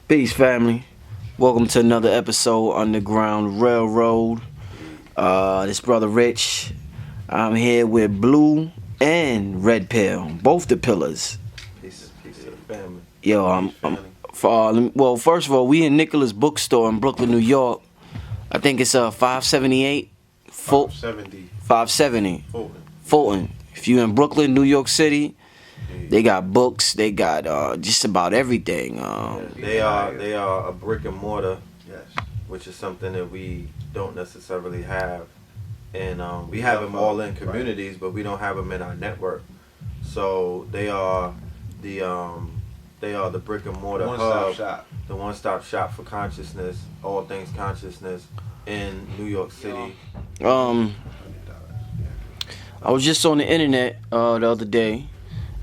Peace, family. Welcome to another episode Underground Railroad. This brother Rich. I'm here with Blue and Red Pill, both the pillars. Peace to the family. Yo, well, first of all, we in Nicholas Bookstore in Brooklyn, New York. I think it's 578. 570. Fulton. If you in Brooklyn, New York City, they got books. They got just about everything. They are a brick and mortar, yes, which is something that we don't necessarily have, and we have them all in communities, right, but we don't have them in our network. So they are the brick and mortar hub, the one-stop shop for consciousness, all things consciousness in New York City. I was just on the internet the other day,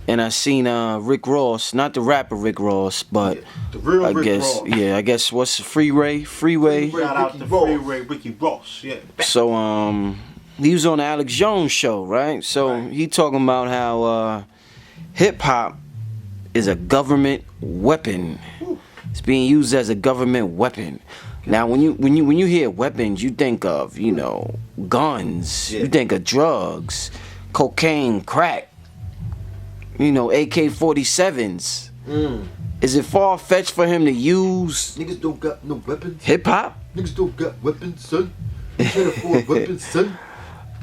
and I seen Rick Ross, not the rapper Rick Ross, but the real Rick Ross. Yeah, I guess what's Freeway? Shout out to Freeway Ricky Ross. Yeah. So he was on the Alex Jones show, right? So he talking about how hip hop is a government weapon. It's being used as a government weapon. Now, when you hear weapons, you think of guns. Yeah. You think of drugs, cocaine, crack. AK-47s. Is it far-fetched for him to use? Niggas don't got no weapons. Hip hop? Niggas don't got weapons, son. You can't afford weapons, son.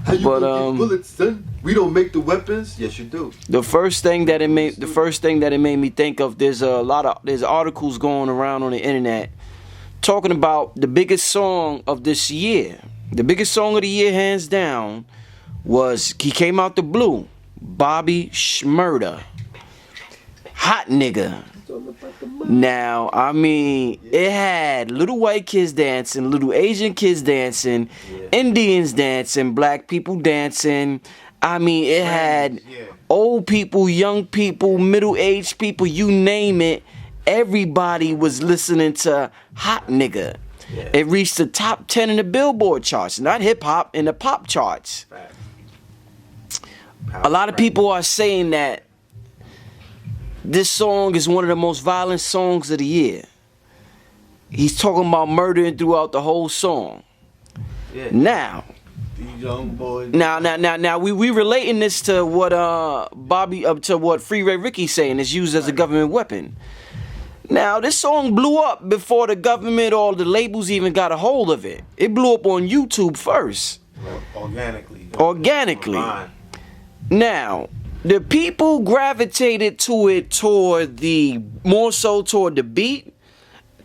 How you gonna get bullets, son? We don't make the weapons. Yes, you do. The first thing that it made me think of, there's articles going around on the internet talking about the biggest song of this year. The biggest song of the year, hands down, he came out the blue. Bobby Shmurda. Hot nigga. Now, I mean, it had little white kids dancing, little Asian kids dancing, Indians dancing, black people dancing. I mean, it had old people, young people, middle-aged people, you name it. Everybody was listening to Hot Nigga. Yeah. It reached the top 10 in the Billboard charts, not hip-hop, in the pop charts. A lot of people are saying that this song is one of the most violent songs of the year. He's talking about murdering throughout the whole song. Yeah. Now, these young boys. Now, we relating this to what what Freeway Ricky saying is used as a government weapon. Now, this song blew up before the government or the labels even got a hold of it. It blew up on YouTube first. Organically. Now, the people gravitated to it more so toward the beat,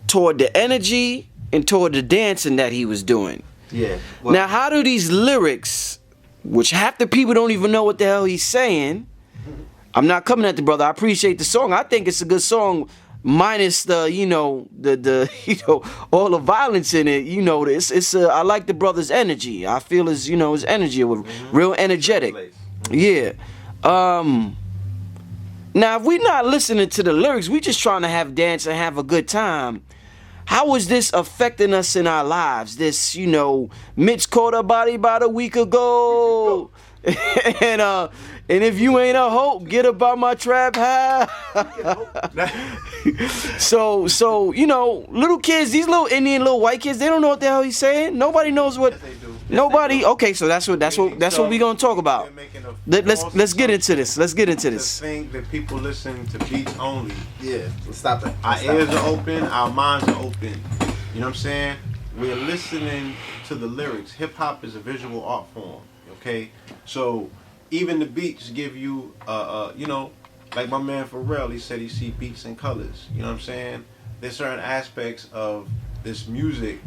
toward the energy, and toward the dancing that he was doing. Yeah. Well, now, how do these lyrics, which half the people don't even know what the hell he's saying, I'm not coming at the brother. I appreciate the song. I think it's a good song, minus the all the violence in it. I like the brother's energy. I feel his energy was real energetic. Yeah. Now, if we're not listening to the lyrics, we just trying to have dance and have a good time. How is this affecting us in our lives? This, Mitch caught a body about a week ago. And if you ain't a hope, get about my trap house. So little kids, these little Indian little white kids, they don't know what the hell he's saying. Nobody knows what. Nobody. Okay, so that's what we gonna talk about. Let's get into this. Let's get into this. The thing that people listen to beats only. Yeah, let's stop it. Our ears are open, our minds are open. You know what I'm saying? We're listening to the lyrics. Hip hop is a visual art form. Okay, so even the beats give you, like my man Pharrell, he said he see beats and colors. You know what I'm saying? There's certain aspects of this music,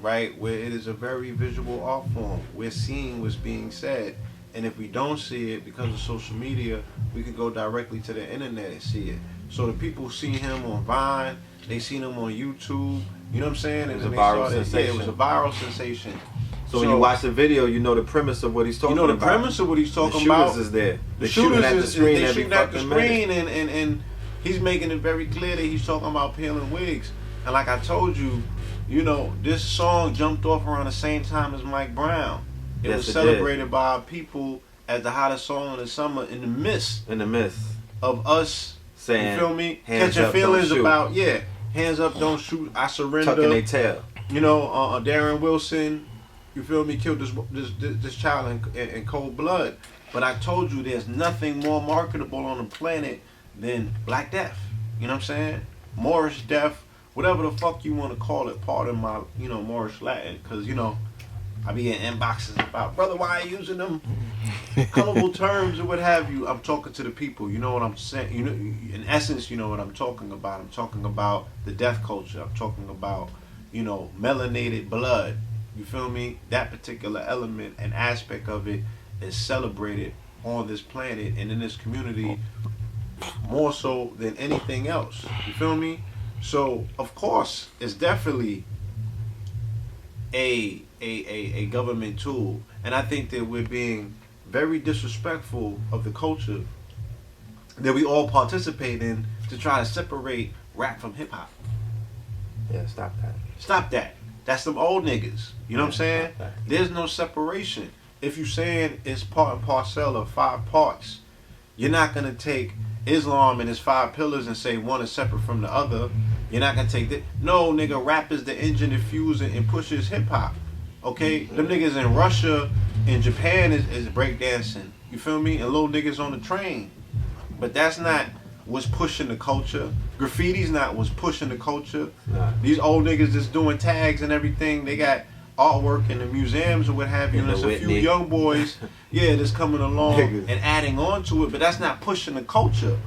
right, where it is a very visual art form. We're seeing what's being said. And if we don't see it because of social media, we could go directly to the internet and see it. So the people see him on Vine, they seen him on YouTube. You know what I'm saying? It was a viral sensation. Yeah, it was a viral sensation. So when you watch the video, you know the premise of what he's talking about. You know the premise of what he's talking about. The shooters is there. The shooters is shooting at the screen, and he's making it very clear that he's talking about peeling wigs. And like I told you, this song jumped off around the same time as Mike Brown. It was celebrated by our people as the hottest song of the summer in the midst of us saying, you feel me? Catching feelings about hands up, don't shoot, I surrender. Tucking their tail. You know, Darren Wilson, you feel me, killed this child in cold blood. But I told you there's nothing more marketable on the planet than Black Death. You know what I'm saying? Moorish Death, whatever the fuck you want to call it, pardon my, Moorish Latin. Because, I be in inboxes about, brother, why are you using them colorful terms or what have you? I'm talking to the people. You know what I'm saying? In essence, you know what I'm talking about. I'm talking about the death culture. I'm talking about, melanated blood. You feel me? That particular element and aspect of it is celebrated on this planet and in this community more so than anything else. You feel me? So, of course, it's definitely a government tool, and I think that we're being very disrespectful of the culture that we all participate in to try to separate rap from hip hop. Yeah, stop that. Stop that. That's some old niggas. You know what I'm saying? There's no separation. If you're saying it's part and parcel of 5 parts, you're not gonna take Islam and its 5 pillars and say one is separate from the other. You're not gonna take that. No, nigga, rap is the engine that fuels and pushes hip hop. Okay, them niggas in Russia and Japan is breakdancing. You feel me? And little niggas on the train. But that's not what's pushing the culture. Graffiti's not what's pushing the culture. Nah. These old niggas just doing tags and everything. They got artwork in the museums or what have you. And there's a few young boys, that's coming along and adding on to it. But that's not pushing the culture.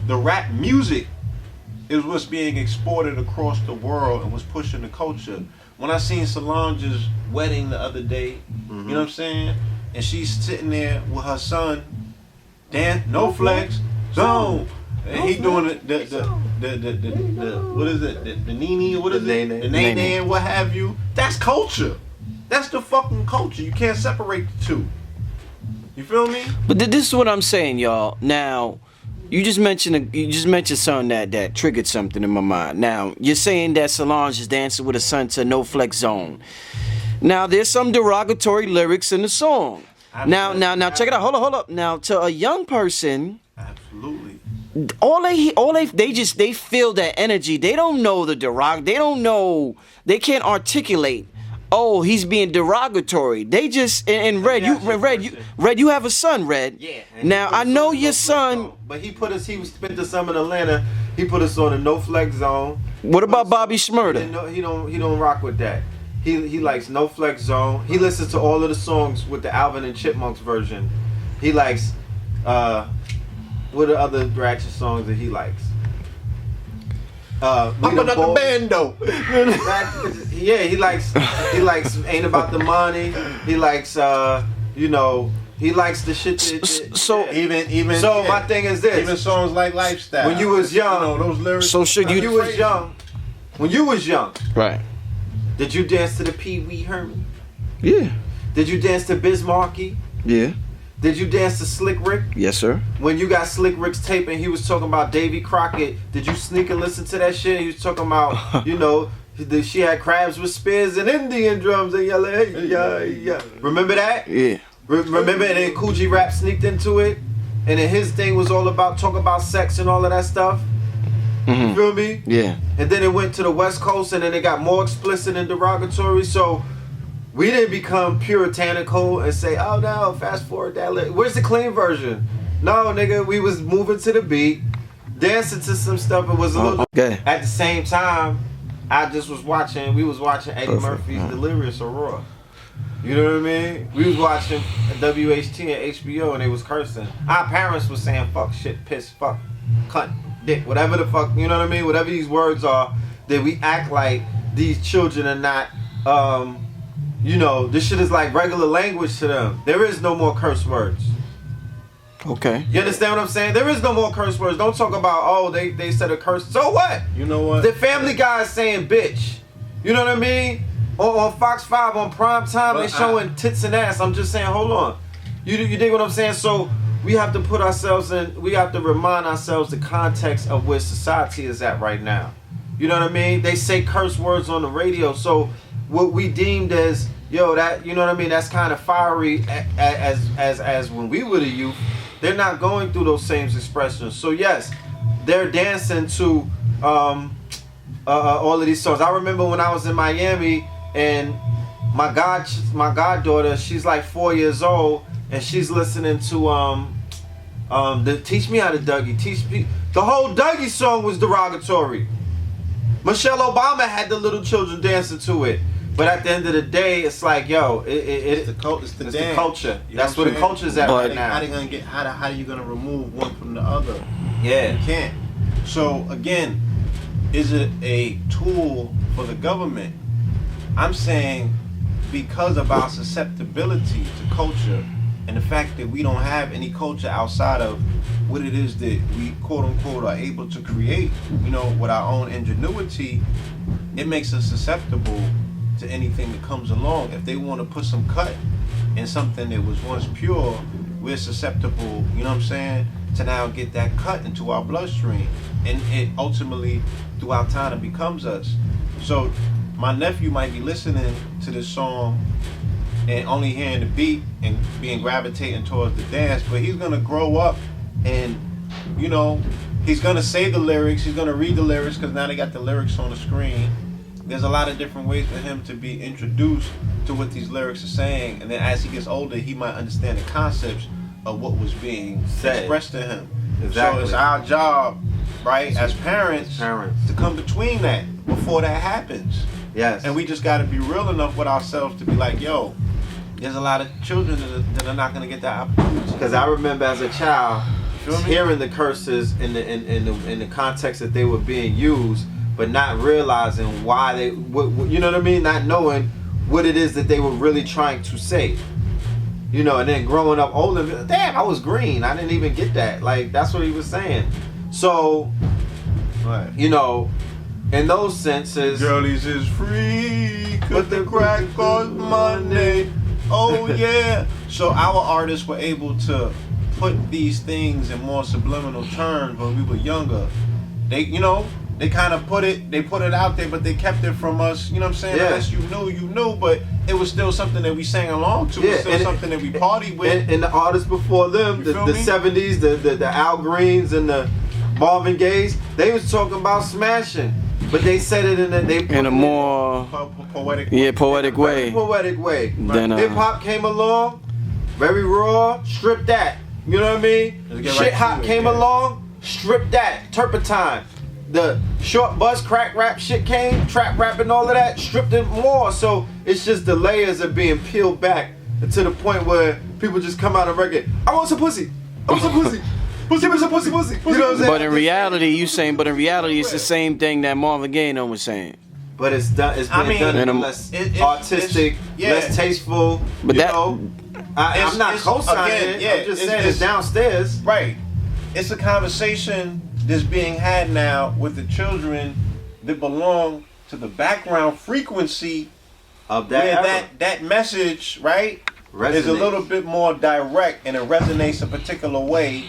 The rap music is what's being exported across the world and what's pushing the culture. When I seen Solange's wedding the other day, you know what I'm saying? And she's sitting there with her son, no flex, zone. And he doing the what is it? The nene or what is it? The nene and what have you. That's culture. That's the fucking culture. You can't separate the two. You feel me? But this is what I'm saying, y'all. Now, you just mentioned something that triggered something in my mind. Now, you're saying that Solange is dancing with her son to No Flex Zone. Now, there's some derogatory lyrics in the song. Now, check it out. Hold up. Now, to a young person, absolutely. They feel that energy. They don't know the They don't know. They can't articulate. Oh, he's being derogatory. They just and Red, you have a son, Red. Yeah. Now I know your son. But he spent the summer in Atlanta. He put us on the No Flex Zone. What about Bobby Shmurda? He don't rock with that. He likes No Flex Zone. He listens to all of the songs with the Alvin and Chipmunks version. He likes what are other ratchet songs that he likes? Up another bando. Yeah, he likes Ain't About the Money. He likes he likes the shit that, so even so my thing is this. Even songs like Lifestyle. When you was young, those lyrics. So should you when you was young, right? Did you dance to the Pee Wee Herman? Yeah. Did you dance to Bismarcky? Yeah. Did you dance to Slick Rick? Yes, sir. When you got Slick Rick's tape and he was talking about Davy Crockett, did you sneak and listen to that shit? He was talking about, she had crabs with spears and Indian drums and yelling, hey, yeah. Remember that? Yeah. Remember, and then Coogee Rap sneaked into it, and then his thing was all about talking about sex and all of that stuff. Mm-hmm. You feel me? Yeah. And then it went to the West Coast, and then it got more explicit and derogatory. So we didn't become puritanical and say, oh no, fast forward that. Where's the clean version? No, nigga, we was moving to the beat, dancing to some stuff. It was a little. Okay. At the same time, we was watching Eddie Murphy's Delirious or Raw. You know what I mean? We was watching WHT and HBO and they was cursing. Our parents was saying fuck, shit, piss, fuck, cunt, dick, whatever the fuck, you know what I mean? Whatever these words are, that we act like these children are not, this shit is like regular language to them. There is no more curse words. Okay. You understand what I'm saying? There is no more curse words. Don't talk about, they said a curse. So what? You know what? The Family Guy is saying bitch. You know what I mean? On Fox 5 on prime time, they showing tits and ass. I'm just saying, hold on. You dig what I'm saying? So we have to put ourselves in, we have to remind ourselves the context of where society is at right now. You know what I mean? They say curse words on the radio. So what we deemed as, that, you know what I mean? That's kind of fiery as when we were the youth. They're not going through those same expressions. So yes, they're dancing to all of these songs. I remember when I was in Miami and my goddaughter, she's like 4 years old, and she's listening to the Teach Me How to Dougie. Teach Me. The whole Dougie song was derogatory. Michelle Obama had the little children dancing to it. But at the end of the day, it's like, yo, it's the culture. That's where the culture's at right now. How are you gonna remove one from the other? Yeah, you can't. So again, is it a tool for the government? I'm saying because of our susceptibility to culture and the fact that we don't have any culture outside of what it is that we quote unquote are able to create, with our own ingenuity, it makes us susceptible to anything that comes along. If they want to put some cut in something that was once pure, we're susceptible, to now get that cut into our bloodstream. And it ultimately, throughout time, it becomes us. So my nephew might be listening to this song and only hearing the beat and being gravitating towards the dance, but he's gonna grow up and, he's gonna say the lyrics, he's gonna read the lyrics, because now they got the lyrics on the screen. There's a lot of different ways for him to be introduced to what these lyrics are saying, and then as he gets older, he might understand the concepts of what was being expressed to him. Exactly. So it's our job, right, as parents, to come between that before that happens. Yes. And we just got to be real enough with ourselves to be like, yo, there's a lot of children that are not going to get that opportunity. Because I remember as a child hearing the curses in the context that they were being used, but not realizing why they, you know what I mean? Not knowing what it is that they were really trying to say. And then growing up older, damn, I was green. I didn't even get that. Like, that's what he was saying. So, right. In those senses. Girlies is free, cause the crack costs money. Oh, yeah. So our artists were able to put these things in more subliminal terms when we were younger. They kind of put it out there, but they kept it from us, you know what I'm saying? Yeah. Unless you knew, but it was still something that we sang along to. Yeah. It was still something that we partied with. And the artists before them, the 70s, the Al Greens and the Marvin Gayes, they was talking about smashing. But they said it in a more poetic way. Yeah, poetic way. Very poetic way. Then, hip hop came along, very raw, strip that. You know what I mean? Shit hop came along, strip that. Turpentine. The short bus crack rap shit came, trap rap and all of that, stripped it more. So it's just the layers are being peeled back to the point where people just come out of record. I want some pussy. I want some pussy. Pussy. You know what I'm saying? But in reality, it's the same thing that Marvin Gaye was saying. But it's done. It's been done in a less artistic, less tasteful. But I'm not co-signing it. I'm just saying it's downstairs. Right. It's a conversation that's being had now with the children that belong to the background frequency of that where that message, right, is a little bit more direct and it resonates a particular way.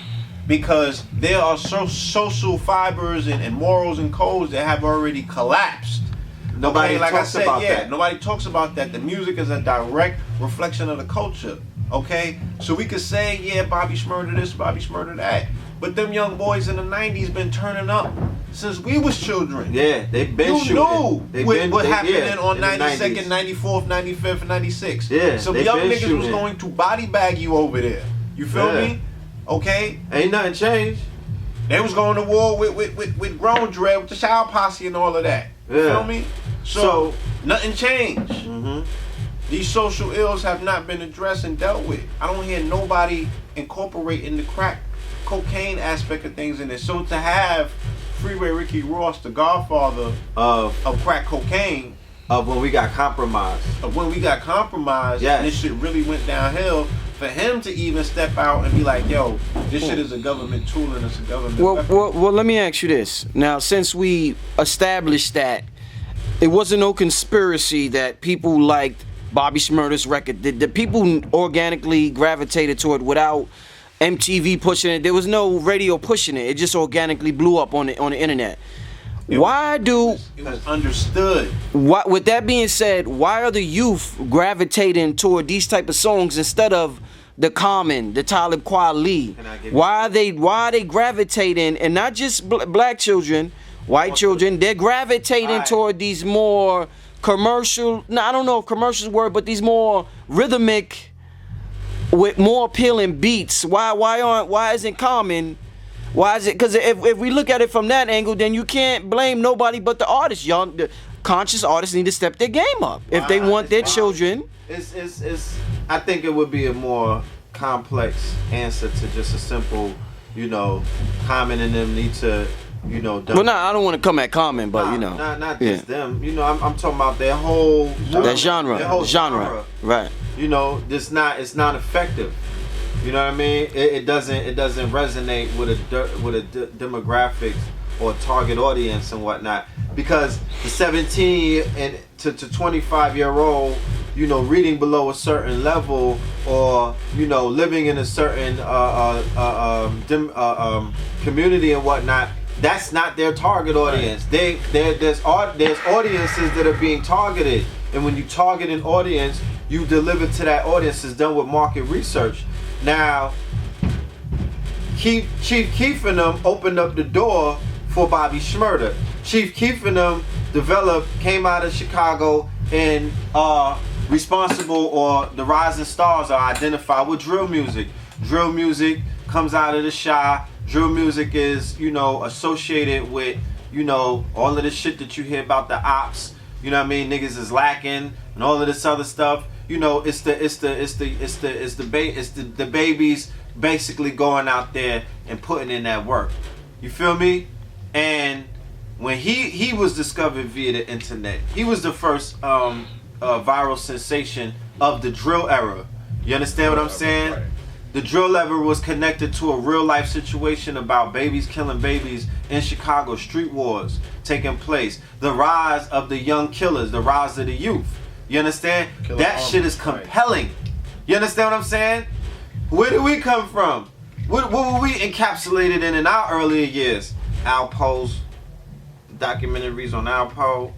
Because there are social fibers and morals and codes that have already collapsed. Nobody talks about that. Nobody talks about that. The music is a direct reflection of the culture. Okay? So we could say, yeah, Bobby Shmurda this, Bobby Shmurda that. But them young boys in the 90s been turning up since we was children. Yeah, they've been shooting. You knew what happened on 92nd, 94th, 95th, and 96. Yeah, so young niggas was going to body bag you over there. You feel me? Okay? Ain't nothing changed. They was going to war with Grown Dread, with the Child Posse and all of that. You feel me? So nothing changed. Mm-hmm. These social ills have not been addressed and dealt with. I don't hear nobody incorporating the crack cocaine aspect of things in it. So to have Freeway Ricky Ross, the godfather of crack cocaine, of when we got compromised. And this shit really went downhill. For him to even step out and be like, yo, this shit is a government tool and it's a government weapon. Well, let me ask you this. Now, since we established that it wasn't no conspiracy that people liked Bobby Shmurda's record, the people organically gravitated to it without MTV pushing it. There was no radio pushing it. It just organically blew up on the internet. It was understood. With that being said, why are the youth gravitating toward these type of songs instead of the Common, the Talib Kweli? Why are they gravitating, and not just black children, white children, they're gravitating Right. toward these more commercial. No, I don't know if commercial is the word, but these more rhythmic with more appealing beats. Why isn't Common? Why is it? Because if we look at it from that angle, then you can't blame nobody but the artists. Y'all, the conscious artists need to step their game up if they want their children. It's I think it would be a more complex answer to just a simple, Common and them need to, Well, I don't want to come at Common, but not just them. I'm talking about their whole that genre, their whole right? It's not effective. You know what I mean? It doesn't resonate with a demographic or target audience and whatnot, because the 17 and to 25-year-old, reading below a certain level, or living in a certain community and whatnot, that's not their target audience. There's audiences that are being targeted, and when you target an audience, you deliver to that audience. Is done with market research. Now, Chief Keef and them opened up the door for Bobby Shmurda. Chief Keef and them came out of Chicago and responsible, or the rising stars are identified with drill music. Drill music comes out of the Chi. Drill music is, associated with, all of the shit that you hear about the ops. You know what I mean? Niggas is lacking and all of this other stuff. It's the babies basically going out there and putting in that work. You feel me? And when he was discovered via the internet, he was the first viral sensation of the drill era. You understand what I'm saying? Right. The drill era was connected to a real life situation about babies killing babies in Chicago, street wars taking place, the rise of the young killers, the rise of the youth. You understand? Killer That Army, shit is compelling. You understand what I'm saying? Where did we come from? What were we encapsulated in our earlier years? Alpo's, the documentaries on Alpo,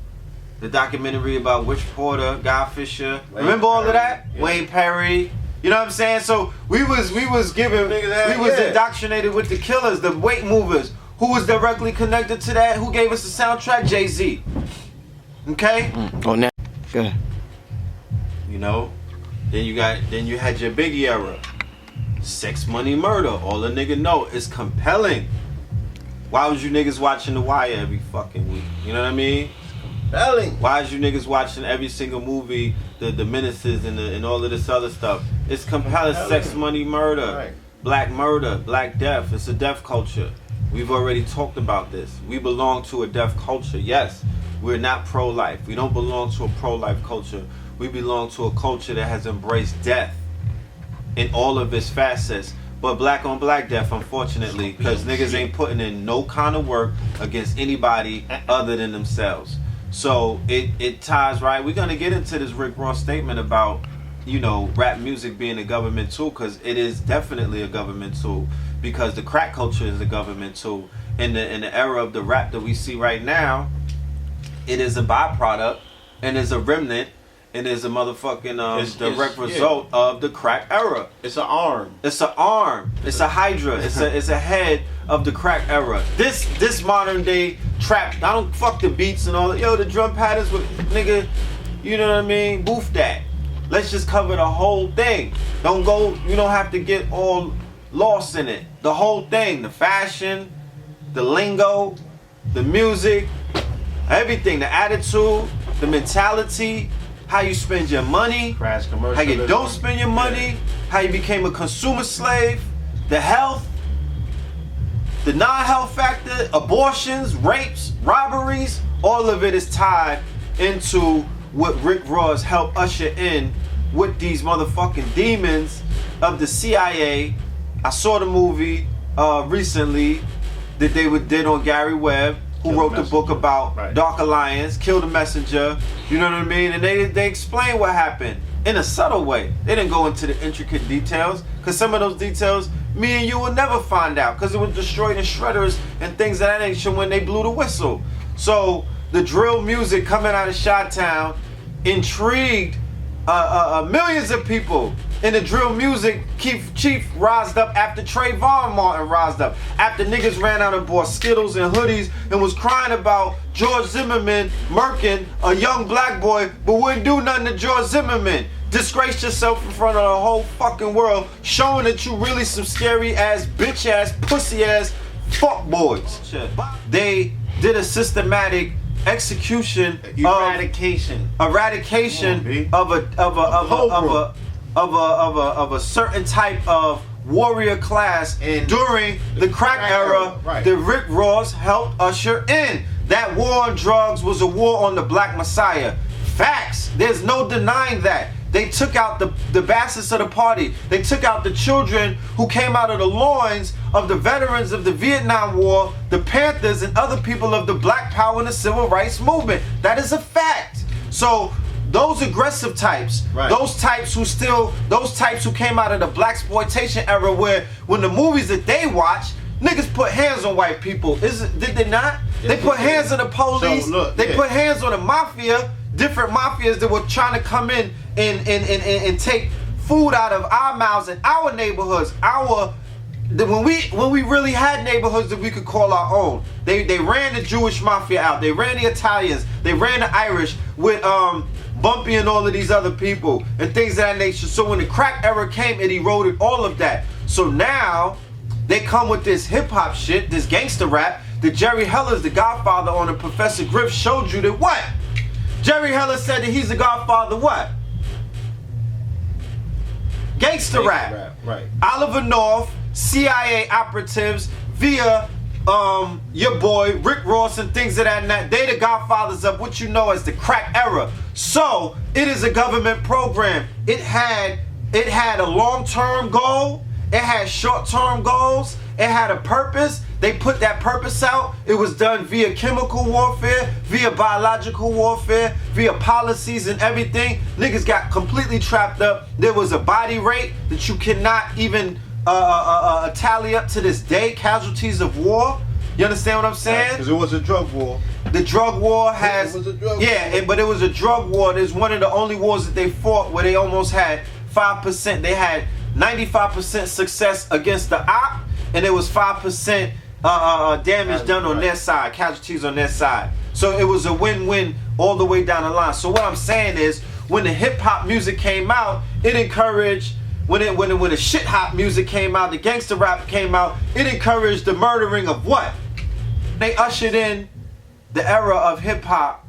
the documentary about Witch Porter, Guy Fisher. Remember all of that? Yeah. Wayne Perry. You know what I'm saying? So we was indoctrinated with the killers, the weight movers. Who was directly connected to that? Who gave us the soundtrack? Jay-Z. Okay? Now, good. Then you had your Biggie era. Sex, Money, Murder. All a nigga know is compelling. Why was you niggas watching The Wire every fucking week? You know what I mean? Compelling. Why is you niggas watching every single movie, the Menaces and all of this other stuff? It's compelling. Sex, Money, Murder. Right. Black murder, black death. It's a death culture. We've already talked about this. We belong to a death culture. Yes, we're not pro-life. We don't belong to a pro-life culture. We belong to a culture that has embraced death in all of its facets. But black on black death, unfortunately, because niggas ain't putting in no kind of work against anybody other than themselves. So it ties right. We're gonna get into this Rick Ross statement about, rap music being a government tool, because it is definitely a government tool. Because the crack culture is a government tool. In the era of the rap that we see right now, it is a byproduct and is a remnant and is a motherfucking direct result of the crack era. It's an arm. It's an arm. It's a hydra. It's a head of the crack era. This modern day trap. I don't fuck the beats and all that. Yo, the drum patterns with nigga. You know what I mean? Boof that. Let's just cover the whole thing. Don't go. You don't have to get all lost in it. The whole thing. The fashion, the lingo, the music, everything. The attitude, the mentality. How you spend your money, Crash how commercialism. you don't spend your money, how you became a consumer slave, the health, the non-health factor, abortions, rapes, robberies, all of it is tied into what Rick Ross helped usher in with these motherfucking demons of the CIA. I saw the movie recently that they did on Gary Webb, who Kill the wrote the book Messenger. about Right. Dark Alliance, Kill the Messenger, you know what I mean? And they explain what happened in a subtle way. They didn't go into the intricate details, because some of those details, me and you will never find out, because it was destroyed in shredders and things of that nature when they blew the whistle. So the drill music coming out of Chi-Town intrigued millions of people. in the drill music, Chief rised up after Trayvon Martin rised up. After niggas ran out and bought Skittles and hoodies and was crying about George Zimmerman murking a young black boy, but wouldn't do nothing to George Zimmerman. Disgraced yourself in front of the whole fucking world, showing that you really some scary ass, bitch ass, pussy ass fuck boys. They did a systematic execution, eradication of a certain type of warrior class and during the crack era that Rick Ross helped usher in. That war on drugs was a war on the Black Messiah. Facts. There's no denying that. They took out the bastards of the party. They took out the children who came out of the loins of the veterans of the Vietnam War, the Panthers, and other people of the Black Power and the Civil Rights Movement. That is a fact. So those aggressive types, those types who came out of the blaxploitation era, where when the movies that they watch, niggas put hands on white people. Did they not? Yes, they put hands on the police. So, they put hands on the mafia. Different mafias that were trying to come in and take food out of our mouths in our neighborhoods. When we really had neighborhoods that we could call our own. They ran the Jewish mafia out. They ran the Italians. They ran the Irish with Bumpy and all of these other people and things of that nature. So when the crack era came, it eroded all of that. So now they come with this hip hop shit, this gangster rap that Jerry Heller's the godfather on, and Professor Griff showed you that what? Jerry Heller said that he's the godfather what? Gangster rap. Right. Oliver North, CIA operatives via your boy Rick Ross and things of that. They the godfathers of what you know as the crack era. So it is a government program. It had a long-term goal. It had short-term goals. It had a purpose. They put that purpose out. It was done via chemical warfare, via biological warfare, via policies and everything. Niggas got completely trapped up. There was a body rate that you cannot even tally up to this day. Casualties of war. You understand what I'm saying? Because it was a drug war. The drug war has... It was a drug war. But it was a drug war. It's one of the only wars that they fought where they almost had 5%. They had 95% success against the op, and there was 5% damage done on their side, casualties on their side. So it was a win-win all the way down the line. So what I'm saying is, when the hip-hop music came out, it encouraged, when the shit-hop music came out, the gangster rap came out, it encouraged the murdering of what? They ushered in the era of hip-hop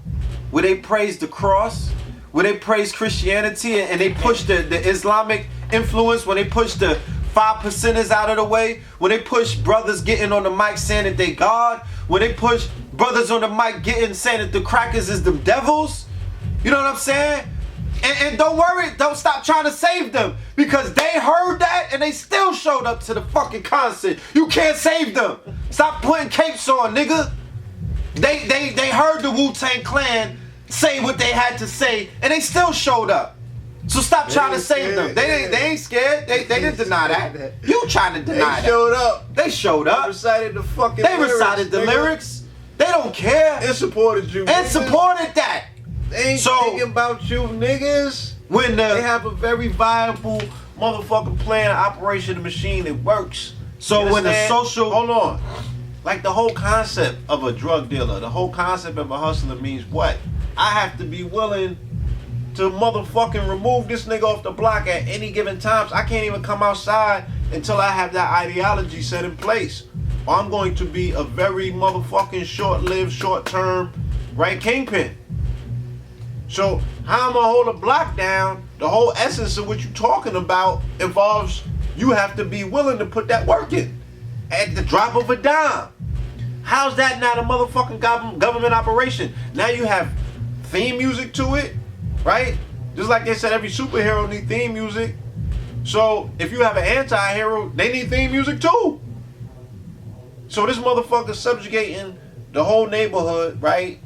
where they praised the cross, where they praised Christianity, and they pushed the Islamic influence, when they pushed the 5%ers out of the way, when they push brothers getting on the mic saying that they God, when they push brothers on the mic saying that the crackers is the devils, you know what I'm saying? And don't worry, don't stop trying to save them, because they heard that and they still showed up to the fucking concert. You can't save them. Stop putting capes on, nigga. They heard the Wu-Tang Clan say what they had to say and they still showed up. So stop trying to save them. They ain't scared. They didn't deny that. You trying to deny that. They showed up. They showed up. They recited the fucking lyrics. They recited the lyrics. They don't care. And supported you. And supported that. They ain't thinking about you niggas. They have a very viable motherfucking plan, operation of the machine that works. So when the social... Hold on. Like the whole concept of a drug dealer, the whole concept of a hustler means what? I have to be willing to motherfucking remove this nigga off the block at any given times. I can't even come outside until I have that ideology set in place. Or I'm going to be a very motherfucking short-lived, short-term, right, kingpin. So how I'm gonna hold a block down, the whole essence of what you're talking about involves you have to be willing to put that work in at the drop of a dime. How's that not a motherfucking government operation? Now you have theme music to it, right? Just like they said every superhero need theme music. So if you have an anti-hero, they need theme music too. So this motherfucker's subjugating the whole neighborhood, right?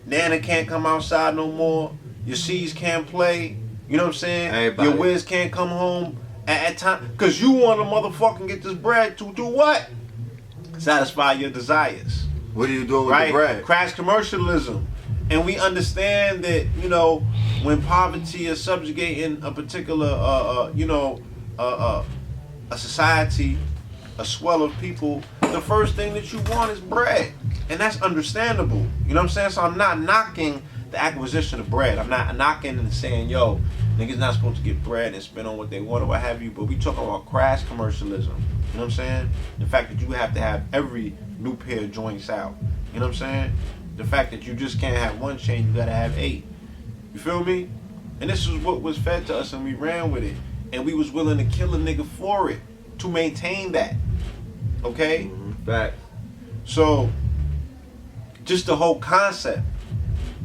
Nana can't come outside no more. Your C's can't play. You know what I'm saying? Everybody. Your Wiz can't come home at time. Because you want to motherfucking get this bread to do what? Satisfy your desires. What are you doing with the bread? Crash commercialism. And we understand that, you know, when poverty is subjugating a particular, a society, a swell of people, the first thing that you want is bread. And that's understandable. You know what I'm saying? So I'm not knocking the acquisition of bread. I'm not knocking and saying, yo, niggas not supposed to get bread and spend on what they want or what have you, but we talking about crass commercialism. You know what I'm saying? The fact that you have to have every new pair of joints out. You know what I'm saying? The fact that you just can't have one chain, you gotta have 8. You feel me? And this is what was fed to us and we ran with it. And we was willing to kill a nigga for it, to maintain that. Okay? Facts. So, just the whole concept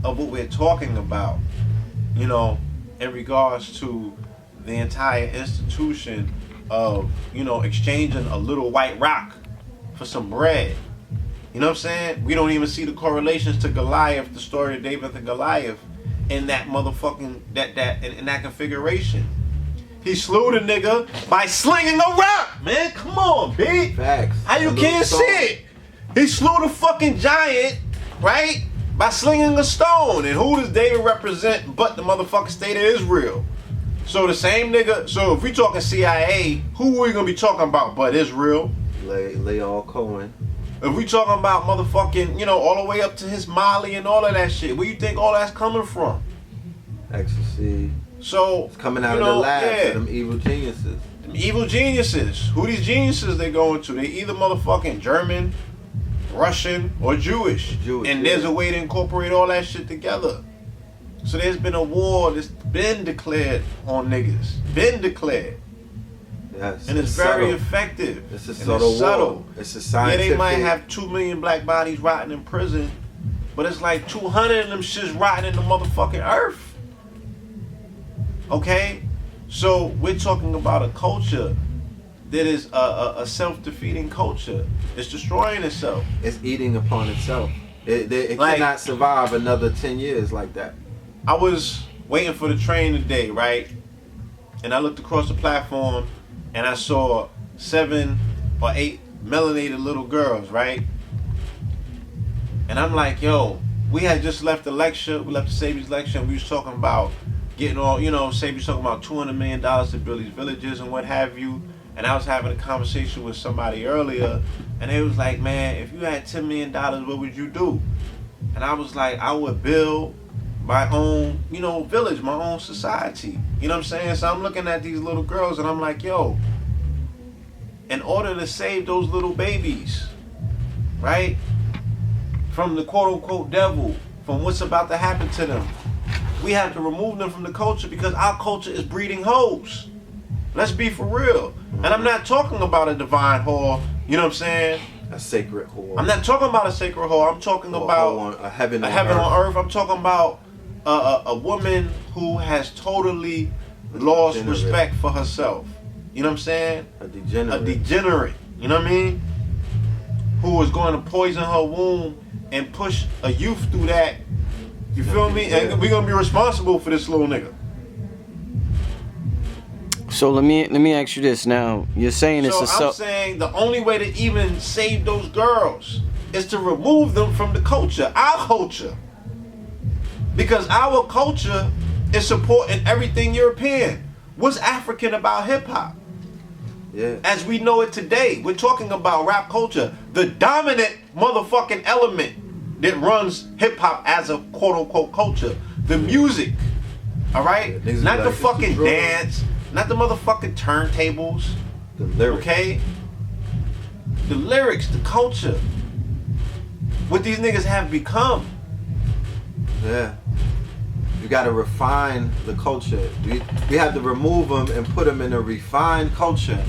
of what we're talking about, you know, in regards to the entire institution of, you know, exchanging a little white rock for some bread. You know what I'm saying? We don't even see the correlations to Goliath, the story of David and Goliath, in that motherfucking, in that configuration. He slew the nigga by slinging a rock, man. Come on, B. Facts. How you can't see it? He slew the fucking giant, right? By slinging a stone. And who does David represent but the motherfucking state of Israel? So the same nigga, so if we talking CIA, who are we gonna be talking about but Israel? Leal Cohen. If we talking about motherfucking, you know, all the way up to his Mali and all of that shit, where you think all that's coming from? Ecstasy. So it's coming out of the labs of them evil geniuses. Them evil geniuses. Who these geniuses they going to? They either motherfucking German, Russian, or Jewish. And there's a way to incorporate all that shit together. So there's been a war that's been declared on niggas. Been declared. Yes. And it's very effective. It's a subtle war. It's a scientific. Yeah, they might have 2 million black bodies rotting in prison, but it's like 200 of them shits rotting in the motherfucking earth. Okay? So we're talking about a culture that is a self-defeating culture. It's destroying itself. It's eating upon itself. It like, cannot survive another 10 years like that. I was waiting for the train today, right? And I looked across the platform and I saw 7 or 8 melanated little girls, right? And I'm like, yo, we had just left the lecture. We left the Savior's lecture and we was talking about getting all, you know, Savior's talking about $200 million to build these villages and what have you. And I was having a conversation with somebody earlier and they was like, man, if you had $10 million, what would you do? And I was like, I would build my own, you know, village, my own society. You know what I'm saying? So I'm looking at these little girls and I'm like, yo, in order to save those little babies, right, from the quote-unquote devil, from what's about to happen to them, we have to remove them from the culture because our culture is breeding hoes. Let's be for real. And I'm not talking about a divine whore, you know what I'm saying? A sacred whore. I'm not talking about a sacred whore. I'm talking about a heaven on earth. I'm talking about a woman who has totally lost respect for herself. You know what I'm saying? A degenerate. A degenerate. You know what I mean? Who is going to poison her womb and push a youth through that. You feel me? And we're going to be responsible for this little nigga. So let me ask you this now. You're saying it's I'm saying the only way to even save those girls is to remove them from the culture, our culture. Because our culture is supporting everything European. What's African about hip hop? Yeah. As we know it today, we're talking about rap culture, the dominant motherfucking element that runs hip hop as a quote unquote culture, the music. All right, yeah, not the fucking dance, not the motherfucking turntables. The lyrics. Okay, the lyrics, the culture. What these niggas have become. Yeah. You got to refine the culture. We have to remove them and put them in a refined culture.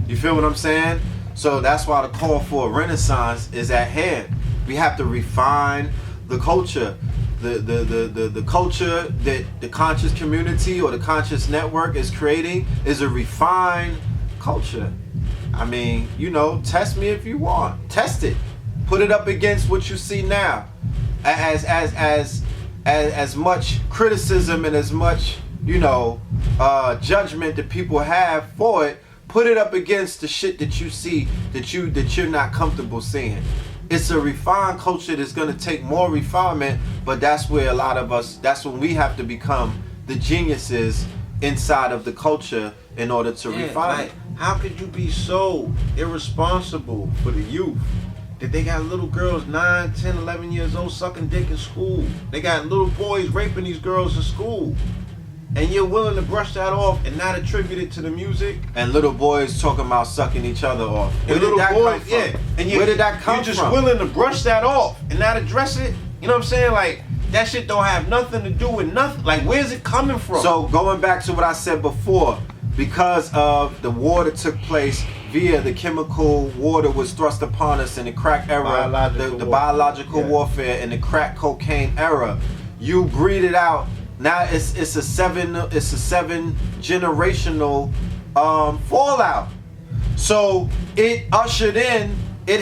You feel what I'm saying? So that's why the call for a renaissance is at hand. We have to refine the culture. The culture that the conscious community or the conscious network is creating is a refined culture. I mean, you know, test me if you want. Test it. Put it up against what you see now. As much criticism and as much, you know, judgment that people have for it, put it up against the shit that you see that you're not comfortable seeing. It's a refined culture that's gonna take more refinement, but that's where a lot of us, that's when we have to become the geniuses inside of the culture in order to refine it. How could you be so irresponsible for the youth that they got little girls 9, 10, 11 years old sucking dick in school? They got little boys raping these girls in school. And you're willing to brush that off and not attribute it to the music? And little boys talking about sucking each other off. And little boys, and where did that come you're just from? willing to brush that off and not address it? You know what I'm saying? Like, that shit don't have nothing to do with nothing. Like, where's it coming from? So going back to what I said before, because of the war that took place via the chemical war that was thrust upon us in the crack era, the biological warfare and the crack cocaine era, you breed it out. Now it's a seven generational fallout. So it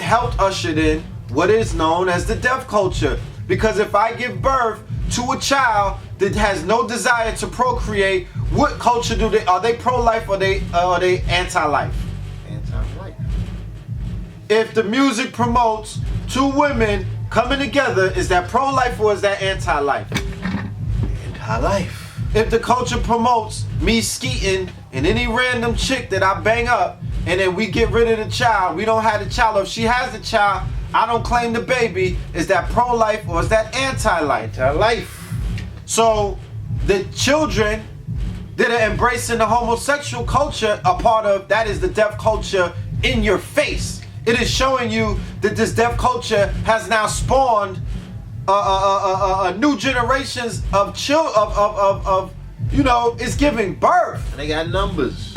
helped usher in what is known as the death culture. Because if I give birth to a child that has no desire to procreate, what culture do they? Are they pro-life or are they anti-life? Anti-life. If the music promotes two women coming together, is that pro-life or is that anti-life? Anti-life. If the culture promotes me skeeting and any random chick that I bang up, and then we get rid of the child, we don't have the child, or if she has the child, I don't claim the baby, is that pro-life or is that anti-life? Anti-life. So the children that are embracing the homosexual culture, a part of that is the deaf culture in your face. It is showing you that this deaf culture has now spawned new generations of it's giving birth. And they got numbers.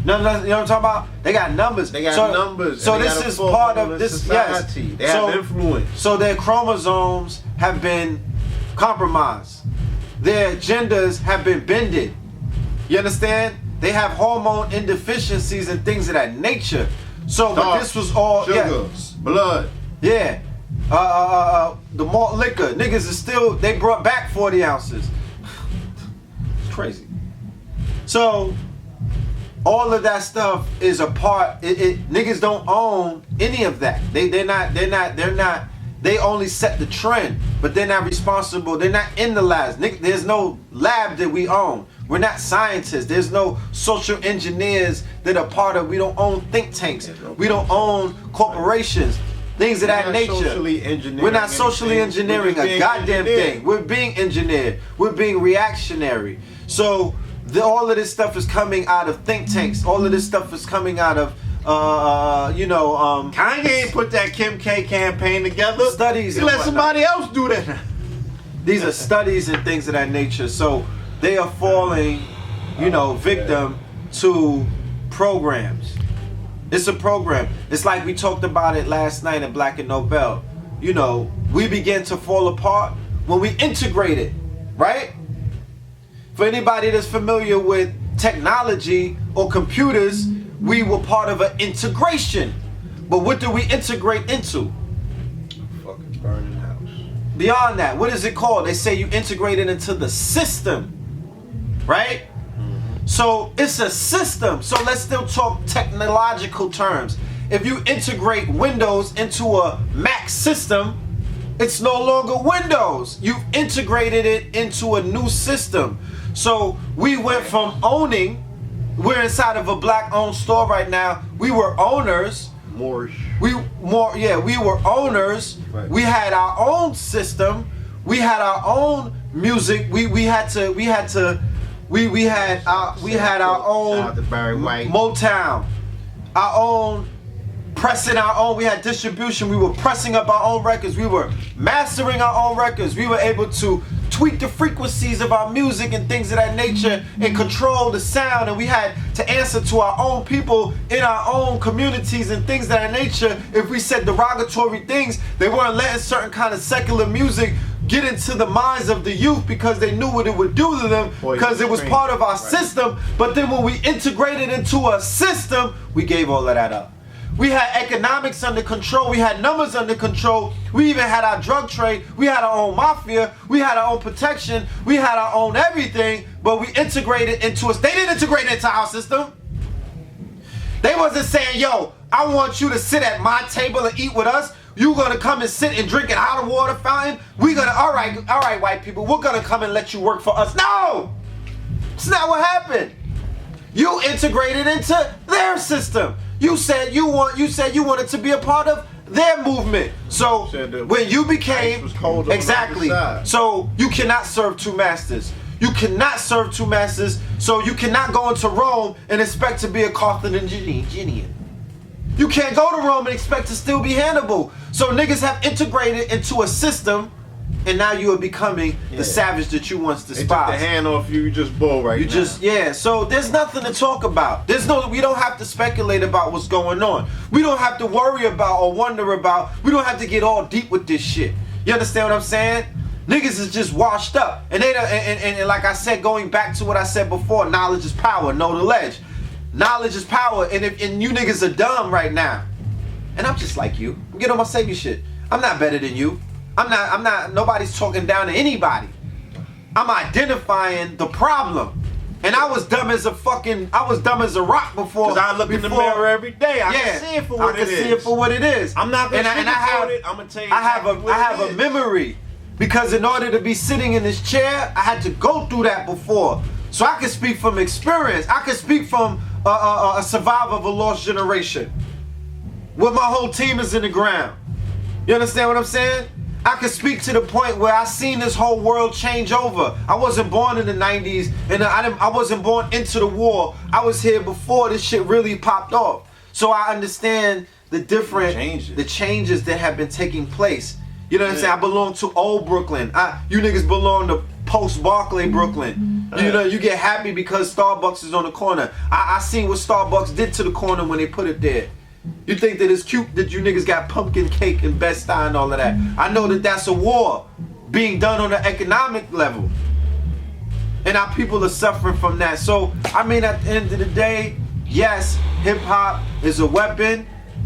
No, you know what I'm talking about? They got numbers. They got numbers. So this is part of this society. Yes. They have influence. So their chromosomes have been compromised. Their genders have been bended. You understand? They have hormone indeficiencies and things of that nature. So, but this was all sugars, blood. Yeah. The malt liquor. Niggas is still, they brought back 40 ounces. It's crazy. So all of that stuff is a part. Niggas don't own any of that. They're not. They only set the trend, but they're not responsible. They're not in the labs. There's no lab that we own. We're not scientists. There's no social engineers that are part of. We don't own think tanks. We don't own corporations. Things of that nature. We're not socially engineering a goddamn thing. We're being engineered. We're being reactionary. So all of this stuff is coming out of think tanks. All of this stuff is coming out of Kanye put that Kim K campaign together. Studies. He let somebody else do that. These are studies and things of that nature. So they are falling, victim to programs. It's a program. It's like we talked about it last night in Black and Nobel. We begin to fall apart when we integrate it, right? For anybody that's familiar with technology or computers, we were part of an integration. But what do we integrate into? Fucking burning house. Beyond that, what is it called? They say you integrate it into the system, right? So it's a system. So let's still talk technological terms. If you integrate Windows into a Mac system, it's no longer Windows. You've integrated it into a new system. So we went from owning, we're inside of a black-owned store right now. We were owners. We were owners. Right. We had our own system. We had our own music. We had our own Motown, our own pressing our own. We had distribution. We were pressing up our own records. We were mastering our own records. We were able to tweak the frequencies of our music and things of that nature and control the sound. And we had to answer to our own people in our own communities and things of that nature. If we said derogatory things, they weren't letting certain kind of secular music get into the minds of the youth because they knew what it would do to them because it was part of our system. But then when we integrated into a system, we gave all of that up. We had economics under control. We had numbers under control. We even had our drug trade. We had our own mafia. We had our own protection. We had our own everything, but we integrated into us. They didn't integrate into our system. They wasn't saying, yo, I want you to sit at my table and eat with us. You gonna come and sit and drink out of water fountain? We gonna, all right, white people, we're gonna come and let you work for us. No! It's not what happened. You integrated into their system. You said you wanted to be a part of their movement. So when you became exactly, so you cannot serve two masters. You cannot serve two masters. So you cannot go into Rome and expect to be a Carthaginian. You can't go to Rome and expect to still be Hannibal. So niggas have integrated into a system, and now you are becoming the savage that you once despised. They took the hand off you. You just bull right now. So there's nothing to talk about. We don't have to speculate about what's going on. We don't have to worry about or wonder about. We don't have to get all deep with this shit. You understand what I'm saying? Niggas is just washed up, and they and like I said, going back to what I said before, knowledge is power. Know the ledge. Knowledge is power, and you niggas are dumb right now. And I'm just like you. Get on my savior shit. I'm not better than you. I'm not, nobody's talking down to anybody. I'm identifying the problem. And I was dumb as a rock before. Cause I look in the mirror every day. I can see it for what it is. I can see it for what it is. I'm not gonna sugarcoat it. I'm gonna tell you I have a memory. Because in order to be sitting in this chair, I had to go through that before. So I can speak from experience. I can speak from a survivor of a lost generation. Where my whole team is in the ground. You understand what I'm saying? I can speak to the point where I seen this whole world change over. I wasn't born in the 90s, and I wasn't born into the war. I was here before this shit really popped off. So I understand the changes that have been taking place. You know what I'm saying? I belong to old Brooklyn. You niggas belong to post-Barclay Brooklyn. You know, you get happy because Starbucks is on the corner. I seen what Starbucks did to the corner when they put it there. You think that it's cute that you niggas got pumpkin cake and Bed-Stuy and all of that. I know that that's a war being done on an economic level. And our people are suffering from that. So, I mean, at the end of the day, yes, hip-hop is a weapon.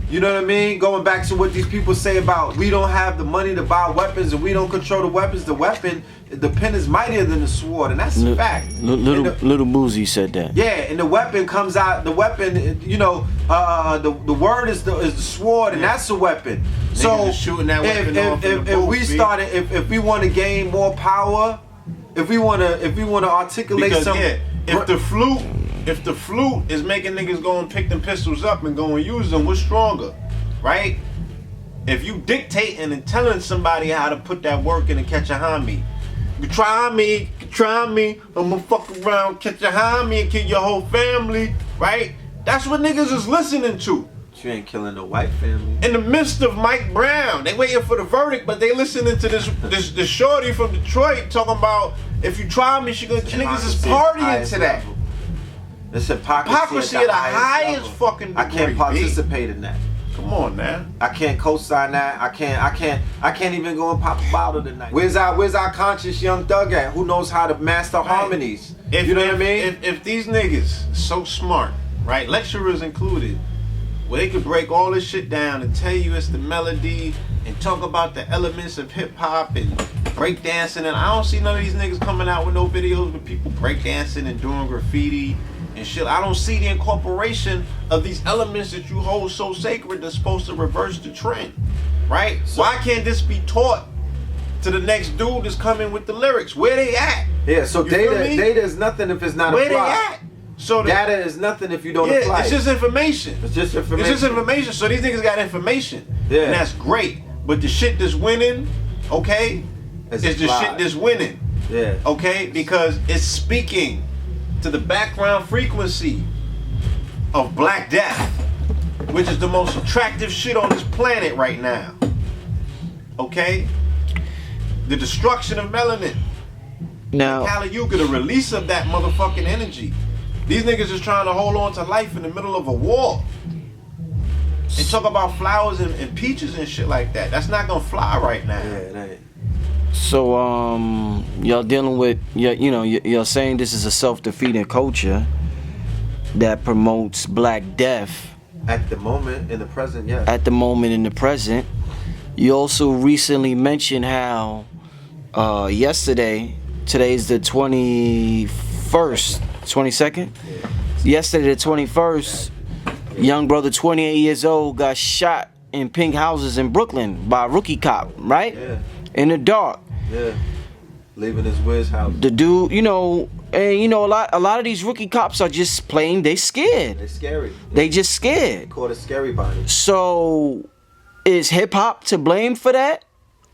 You know what I mean? Going back to what these people say about we don't have the money to buy weapons and we don't control the weapons. The weapon, the pen is mightier than the sword, and that's a fact. Little Boozy said that. Yeah, and the weapon comes out. The weapon, you know, the word is the sword, and that's a weapon. So shooting that weapon if we want to gain more power, if we want to articulate if the flute is making niggas go and pick them pistols up and go and use them, what's stronger, right? If you dictating and telling somebody how to put that work in and catch a homie, you try me, I'ma fuck around, catch a homie and kill your whole family, right? That's what niggas is listening to. You ain't killing the white family. In the midst of Mike Brown, they waiting for the verdict, but they listening to this shorty from Detroit talking about if you try me, she gonna niggas is partying to that. It's hypocrisy at the highest fucking degree. I can't participate in that. Come on, man. I can't co-sign that. I can't even go and pop a bottle tonight. Where's our conscious young thug at? Who knows how to master harmonies? You know what I mean? If these niggas so smart, right? Lecturers included, where they could break all this shit down and tell you it's the melody and talk about the elements of hip hop and breakdancing, and I don't see none of these niggas coming out with no videos with people breakdancing and doing graffiti and shit. I don't see the incorporation of these elements that you hold so sacred that's supposed to reverse the trend, right? So, why can't this be taught to the next dude that's coming with the lyrics? Where they at? Yeah, so data is nothing if it's not where applied. Where they at? So data is nothing if you don't apply. It's just information. It's just information. So these niggas got information. Yeah. And that's great. But the shit that's winning, okay, is the shit that's winning. Yeah. Okay? Because it's speaking to the background frequency of Black Death, which is the most attractive shit on this planet right now. Okay? The destruction of melanin. Now, Kali Yuga, the release of that motherfucking energy. These niggas is trying to hold on to life in the middle of a war. And talk about flowers and peaches and shit like that. That's not gonna fly right now. Yeah, it ain't. So y'all dealing with you're saying this is a self-defeating culture that promotes Black Death. At the moment, in the present, yeah. At the moment, in the present. You also recently mentioned how yesterday, today's the 21st, 22nd? Yeah. Yesterday the 21st, young brother 28 years old got shot in pink houses in Brooklyn by Rookie Cop, right? Yeah. In the dark. Yeah. Leaving his whiz house. The dude, you know, and you know, a lot of these rookie cops are just plain, they scared. They're scary. They just scared. Caught a scary body. So is hip hop to blame for that?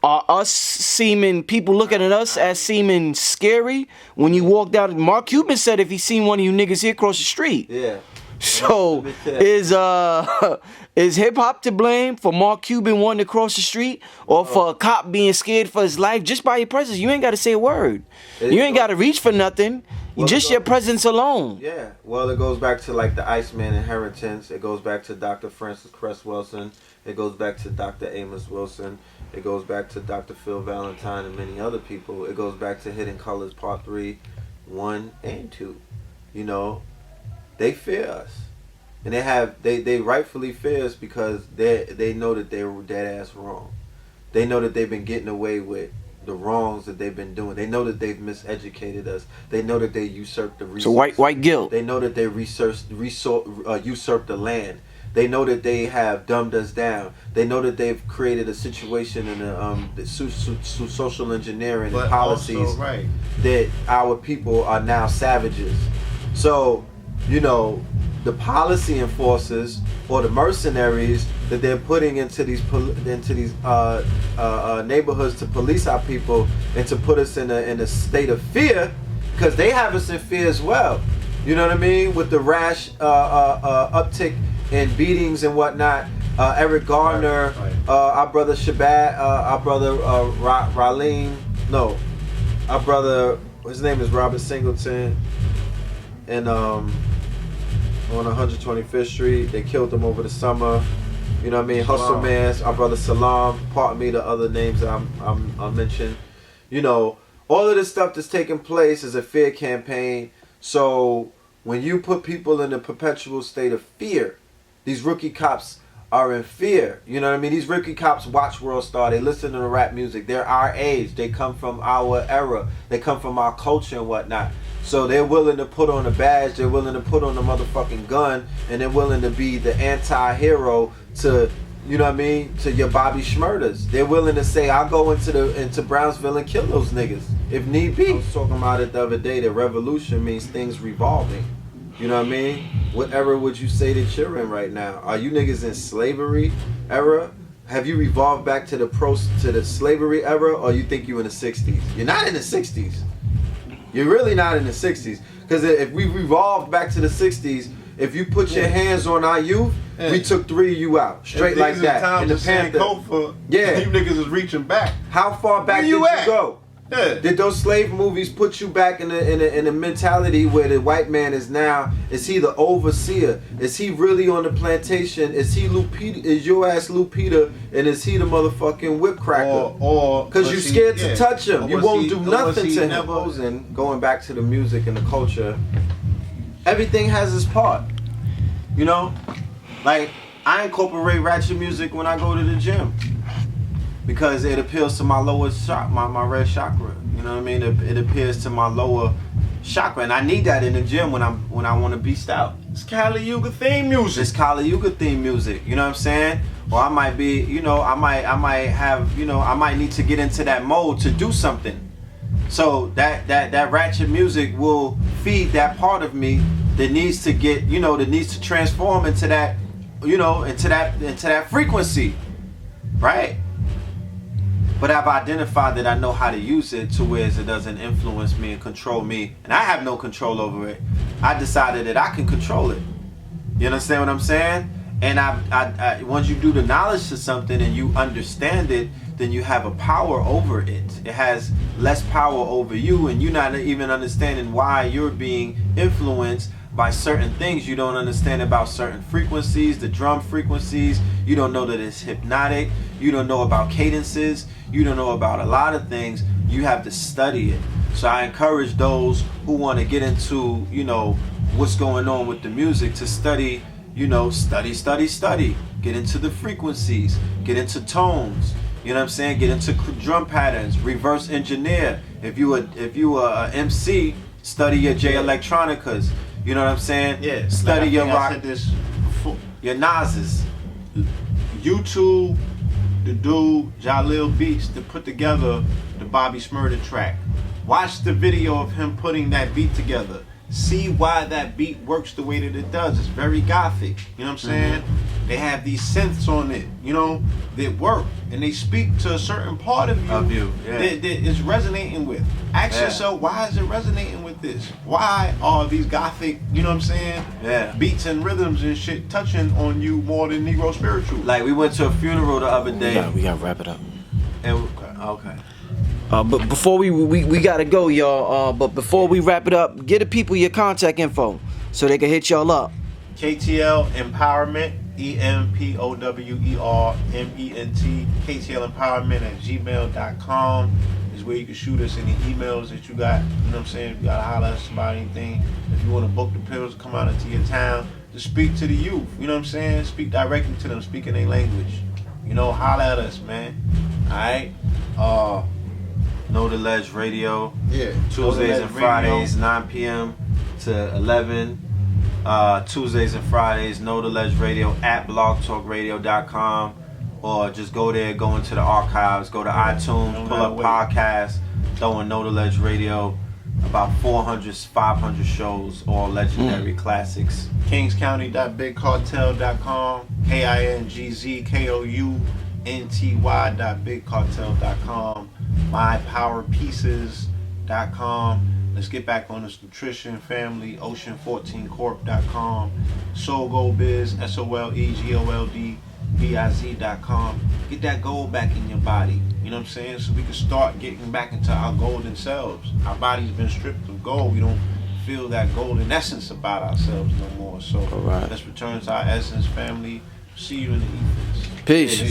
Are us seeming, people looking at us as seeming scary when you walked out? Mark Cuban said if he seen one of you niggas here across the street. Yeah. So is hip hop to blame for Mark Cuban wanting to cross the street, or for a cop being scared for his life just by your presence? You ain't got to say a word. You ain't got to reach for nothing. Just your presence alone. Yeah. Well, it goes back to like the Iceman inheritance. It goes back to Dr. Francis Cress Wilson. It goes back to Dr. Amos Wilson. It goes back to Dr. Phil Valentine and many other people. It goes back to Hidden Colors Part 3, 1 and 2. You know, they fear us. And they rightfully fear us because they know that they were dead ass wrong. They know that they've been getting away with the wrongs that they've been doing. They know that they've miseducated us. They know that they usurped the resources. So white guilt. They know that they usurped the land. They know that they have dumbed us down. They know that they've created a situation in the social engineering and policies also, that our people are now savages. So, you know, the policy enforcers or the mercenaries that they're putting into these neighborhoods to police our people and to put us in a state of fear, because they have us in fear as well. You know what I mean? With the rash uptick in beatings and whatnot. Eric Garner, our brother Shabbat, our brother Raleen, no, our brother, his name is Robert Singleton, and on 125th Street, they killed him over the summer. You know what I mean? Hustle Man, our brother Salam, pardon me the other names I mentioned. You know, all of this stuff that's taking place is a fear campaign. So when you put people in a perpetual state of fear, these rookie cops are in fear. You know what I mean? These rookie cops watch World Star. They listen to the rap music. They're our age. They come from our era. They come from our culture and whatnot. So they're willing to put on a badge. They're willing to put on a motherfucking gun. And they're willing to be the anti-hero to, you know what I mean, to your Bobby Shmurdas. They're willing to say, I'll go into Brownsville and kill those niggas if need be. I was talking about it the other day. The revolution means things revolving. You know what I mean? What era would you say that you're in right now? Are you niggas in slavery era? Have you revolved back to the slavery era, or you think you in the 60s? You're not in the 60s. You're really not in the 60s. Because if we revolved back to the 60s, if you put your hands on our youth, we took 3 of you out. Straight like that. In the Panther. Yeah. You niggas is reaching back. How far back did you go? Yeah. Did those slave movies put you back in a mentality where the white man is now? Is he the overseer? Is he really on the plantation? Is he Lupita? Is your ass Lupita? And is he the motherfucking whip cracker? Or because you scared to touch him, you won't do nothing to him. And going back to the music and the culture, everything has its part. You know, like I incorporate ratchet music when I go to the gym. Because it appeals to my lower my red chakra. You know what I mean? It appeals to my lower chakra, and I need that in the gym when I want to be stout. It's Kali Yuga theme music. It's Kali Yuga theme music. You know what I'm saying? Or I might be, you know, I might have, you know, I might need to get into that mode to do something. So that ratchet music will feed that part of me that needs to get, you know, that needs to transform into that, you know, into that frequency, right? But I've identified that I know how to use it to where it doesn't influence me and control me. And I have no control over it. I decided that I can control it. You understand what I'm saying? And I once you do the knowledge to something and you understand it, then you have a power over it. It has less power over you, and you're not even understanding why you're being influenced by certain things. You don't understand about certain frequencies, the drum frequencies. You don't know that it's hypnotic. You don't know about cadences. You don't know about a lot of things. You have to study it. So I encourage those who want to get into, you know, what's going on with the music to study, you know, study. Get into the frequencies. Get into tones. You know what I'm saying? Get into drum patterns. Reverse engineer. If you a MC, study your J Electronicas. You know what I'm saying? Yeah. Like Study your rock. I said this before. Your Nas's. YouTube the dude Jalil Beats to put together the Bobby Shmurda track. Watch the video of him putting that beat together. See why that beat works the way that it does. It's very gothic. You know what I'm saying? They have these synths on it, you know, that work. And they speak to a certain part of you, that it's resonating with. Ask yourself, why is it resonating with this? Why are these gothic, you know what I'm saying? Beats and rhythms and shit touching on you more than Negro spiritual? Like, we went to a funeral the other day. We gotta wrap it up. And okay. But before we gotta go, y'all. But before we wrap it up, get the people your contact info so they can hit y'all up. KTL Empowerment, EMPOWERMENT, KTL Empowerment at gmail.com is where you can shoot us any emails that you got. You know what I'm saying? If you gotta holler at us about anything, if you wanna book the pills to come out into your town, to speak to the youth. You know what I'm saying? Speak directly to them, speak in their language. You know, holler at us, man. Alright? Know the Ledge Radio. Yeah. Tuesdays and Fridays, 9 p.m. to 11. Tuesdays and Fridays, Know the Ledge Radio at blogtalkradio.com, or just go there, go into the archives, go to iTunes, pull up podcasts, throw in Know the Ledge Radio. About 400, 500 shows, all legendary classics. KingsCounty.bigcartel.com, KINGZKOUNTY.bigcartel.com, MyPowerPieces.com. Let's get back on this nutrition family, Ocean14Corp.com, SoulGoldBiz, SOLEGOLDBIZ.com. Get that gold back in your body. You know what I'm saying? So we can start getting back into our golden selves. Our body's been stripped of gold. We don't feel that golden essence about ourselves no more. So let's return to our essence, family. See you in the ethers. Peace.